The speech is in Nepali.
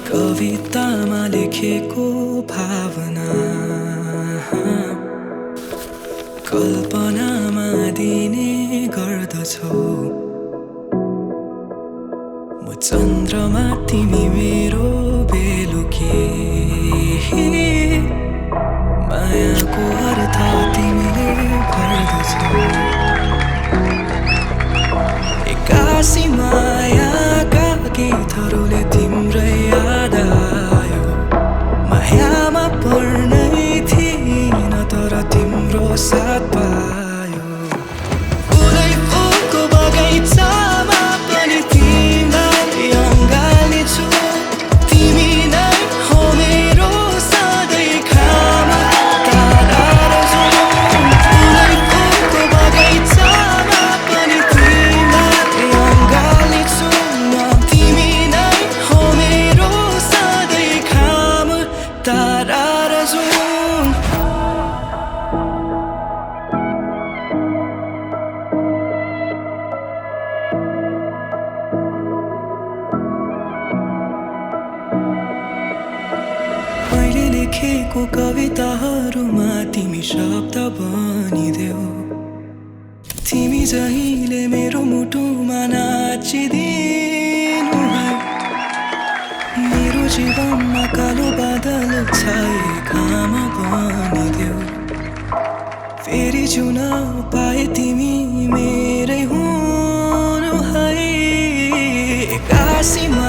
कवितामा लेखेको भावना कल्पनामा दिने गर्दछौ। म चन्द्रमा तिमी मेरो बेलुकी, मायाको अर्थ तिमीले भर्दछौ। एक्कासी मायाका गीतहरूले तिम्रै याद आयो। मायामा पर्नै थिइन तर तिम्रो साथ पायो। फुलै फुलको बगैँचामा पनि तिमीलाई अँगाल्नेछु। तिमी नै हो मेरो सधैँ खाम तारा र जुन। फुलै फुलको बगैँचामा पनि तिमीलाई अँगाल्नेछु म। तिमी नै हो मेरो सधैँ खाम तारा र जुन। मैले लेखेको कविताहरूमा तिमी शब्द बनिदेऊ। तिमी जहिले मेरो मुटुमा नाचिदिनु है। मेरो जीवनमा कालो बादल छाए घाम बनिदेऊ। फेरि जिउन पाए तिमी मेरै हुनु है। एक्कासीमा